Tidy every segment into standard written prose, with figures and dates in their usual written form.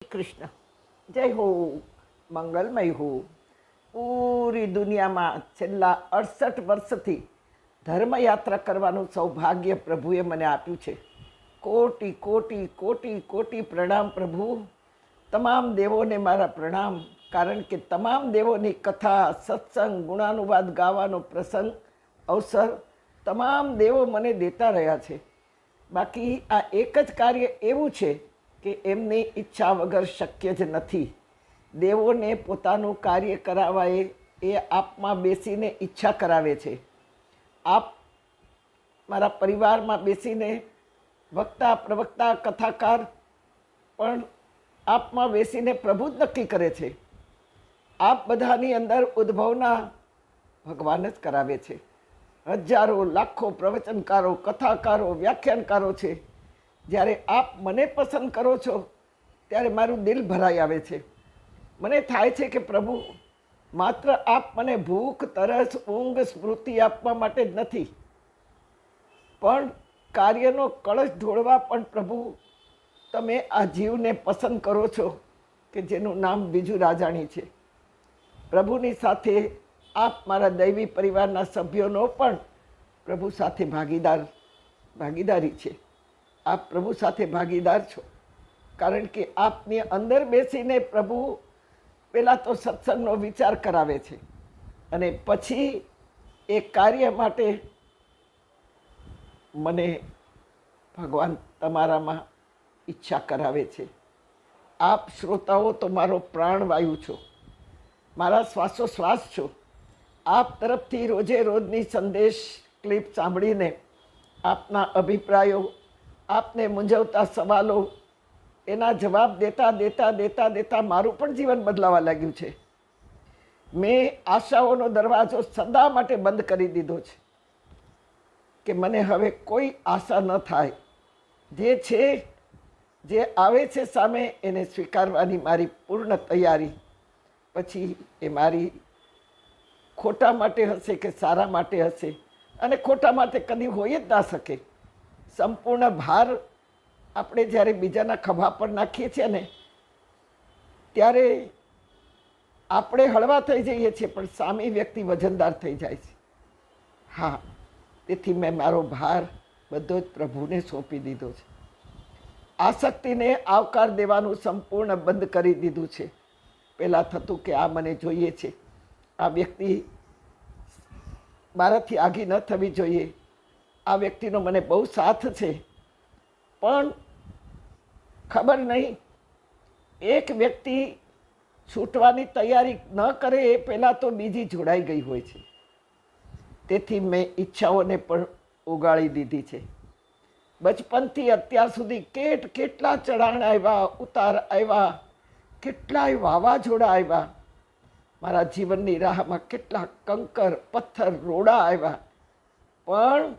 કૃષ્ણ જય હો, મંગલમય હો. પૂરી દુનિયામાં છેલ્લા 68 વર્ષથી ધર્મયાત્રા કરવાનું સૌભાગ્ય પ્રભુએ મને આપ્યું છે. કોટી કોટી કોટી કોટી પ્રણામ પ્રભુ. તમામ દેવોને મારા પ્રણામ, કારણ કે તમામ દેવોની કથા, સત્સંગ, ગુણાનુવાદ ગાવાનો પ્રસંગ, અવસર તમામ દેવો મને દેતા રહ્યા છે. બાકી આ એક જ કાર્ય એવું છે કે એમની ઈચ્છા વગર શક્ય જ નથી. દેવોને પોતાનું કાર્ય કરાવાય એ આપમાં બેસીને ઈચ્છા કરાવે છે. આપ મારા પરિવારમાં બેસીને વક્તા, પ્રવક્તા, કથાકાર પણ આપમાં બેસીને પ્રભુ જ નક્કી કરે છે. આપ બધાની અંદર ઉદ્ભવના ભગવાન જ કરાવે છે. હજારો લાખો પ્રવચનકારો, કથાકારો, વ્યાખ્યાનકારો છે. જ્યારે આપ મને પસંદ કરો છો ત્યારે મારું દિલ ભરાઈ આવે છે. મને થાય છે કે પ્રભુ, માત્ર આપ મને ભૂખ, તરસ, ઊંઘ, સ્મૃતિ આપવા માટે જ નથી, પણ કાર્યનો કળશ ઢોળવા પણ પ્રભુ તમે આ જીવને પસંદ કરો છો કે જેનું નામ બીજુ રાજાણી છે. પ્રભુની સાથે આપ મારા દૈવી પરિવારના સભ્યોનો પણ પ્રભુ સાથે ભાગીદારી છે. આપ પ્રભુ સાથે ભાગીદાર છો, કારણ કે આપની અંદર બેસીને પ્રભુ પહેલાં તો સત્સંગનો વિચાર કરાવે છે અને પછી એ કાર્ય માટે મને ભગવાન તમારામાં ઈચ્છા કરાવે છે. આપ શ્રોતાઓ તો મારો પ્રાણવાયુ છો, મારા શ્વાસોશ્વાસ છો. આપ તરફથી રોજે રોજની સંદેશ ક્લિપ સાંભળીને આપના અભિપ્રાયો, આપને મૂંઝવતા સવાલો, એના જવાબ દેતા દેતા દેતા દેતા મારું પણ જીવન બદલાવા લાગ્યું છે. મેં આશાઓનો દરવાજો સદા માટે બંધ કરી દીધો છે કે મને હવે કોઈ આશા ન થાય. જે છે, જે આવે છે સામે, એને સ્વીકારવાની મારી પૂર્ણ તૈયારી. પછી એ મારી ખોટા માટે હશે કે સારા માટે હશે, અને ખોટા માટે કદી હોય જ ના શકે. સંપૂર્ણ ભાર આપણે જ્યારે બીજાના ખભા પર નાખીએ છીએ ને, ત્યારે આપણે હળવા થઈ જઈએ છીએ, પણ સામી વ્યક્તિ વજનદાર થઈ જાય છે. હા, તેથી મેં મારો ભાર બધો જ પ્રભુને સોંપી દીધો છે. આસક્તિને આવકાર દેવાનું સંપૂર્ણ બંધ કરી દીધું છે. પહેલાં થતું કે આ મને જોઈએ છે, આ વ્યક્તિ મારાથી આઘી ન થવી જોઈએ, આ વ્યક્તિનો મને બહુ સાથ છે. પણ ખબર નહીં, એક વ્યક્તિ છૂટવાની તૈયારી ન કરે એ પહેલાં તો બીજી જોડાઈ ગઈ હોય છે. તેથી મેં ઈચ્છાઓને પણ ઉગાડી દીધી છે. બચપનથી અત્યાર સુધી કેટલા ચઢાણ આવ્યા, ઉતાર આવ્યા, કેટલાય વાવાઝોડા આવ્યા. મારા જીવનની રાહમાં કેટલા કંકર, પથ્થર, રોડા આવ્યા, પણ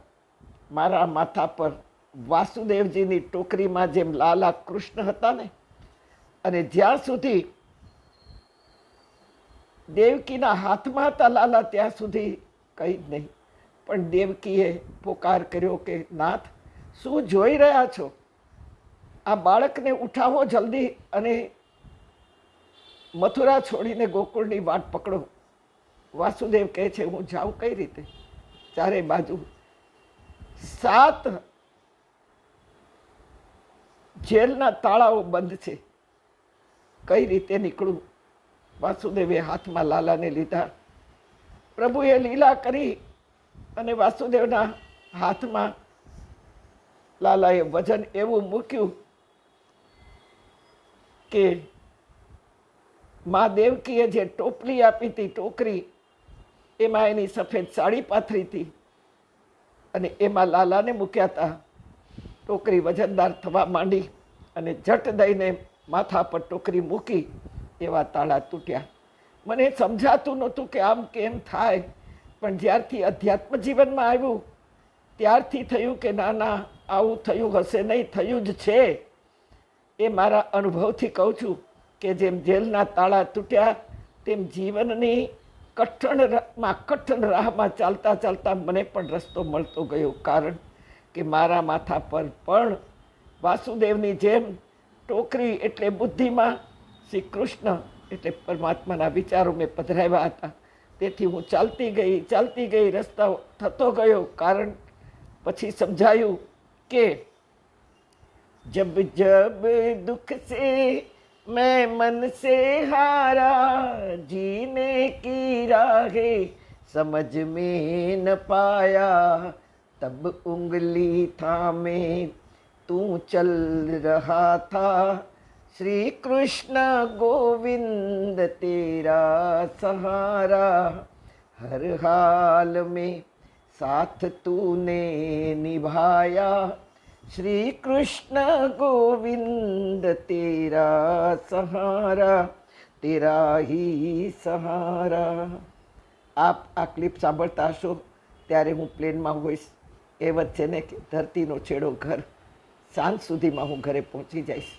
મારા માથા પર વાસુદેવજીની ટોકરીમાં જેમ લાલા કૃષ્ણ હતા ને, અને જ્યાં સુધી દેવકીના હાથમાં હતા લાલા ત્યાં સુધી કંઈ જ નહીં. પણ દેવકીએ પોકાર કર્યો કે નાથ, શું જોઈ રહ્યા છો? આ બાળકને ઉઠાવો જલ્દી અને મથુરા છોડીને ગોકુળની વાટ પકડો. વાસુદેવ કહે છે, હું જાઉં કઈ રીતે? ચારે બાજુ 7 જેલના તાળાઓ બંધ છે, કઈ રીતે નીકળું? વાસુદેવે હાથમાં લાલાને લીધા. પ્રભુએ લીલા કરી અને વાસુદેવના હાથમાં લાલાએ વજન એવું મૂક્યું કે મા દેવકીએ જે ટોપલી આપી હતી, ટોકરી, એમાં એની સફેદ સાડી પાથરી હતી અને એમાં લાલાને મૂક્યા હતા. ટોકરી વજનદાર થવા માંડી અને ઝટ દઈને માથા પર ટોકરી મૂકી, એવા તાળા તૂટ્યા. મને સમજાતું નહોતું કે આમ કેમ થાય, પણ જ્યારથી અધ્યાત્મ જીવનમાં આવ્યું ત્યારથી થયું કે ના ના, આવું થયું હશે નહીં, થયું જ છે. એ મારા અનુભવથી કહું છું કે જેમ જેલના તાળા તૂટ્યા, તેમ જીવનની કઠણ રાહમાં ચાલતા ચાલતા મને પણ રસ્તો મળતો ગયો. કારણ કે મારા માથા પર પણ વાસુદેવની જેમ ટોકરી એટલે બુદ્ધિમાં, શ્રી કૃષ્ણ એટલે પરમાત્માના વિચારો મેં પધરાવ્યા હતા. તેથી હું ચાલતી ગઈ, રસ્તા થતો ગયો. કારણ પછી સમજાયું કે जब जब दुख से मैं मन से हारा, जीने की राहें समझ में न पाया, तब उंगली थामे तू चल रहा था, श्री कृष्ण गोविंद तेरा सहारा, हर हाल में साथ तूने निभाया, श्री कृष्ण गोविंद तेरा सहारा, तेरा ही સહારા. આપ આ ક્લિપ સાંભળતા હશો ત્યારે હું પ્લેનમાં હોઈશ. એ વચ્ચે ને કે ધરતીનો છેડો ઘર, સાંજ સુધીમાં હું ઘરે પહોંચી જઈશ.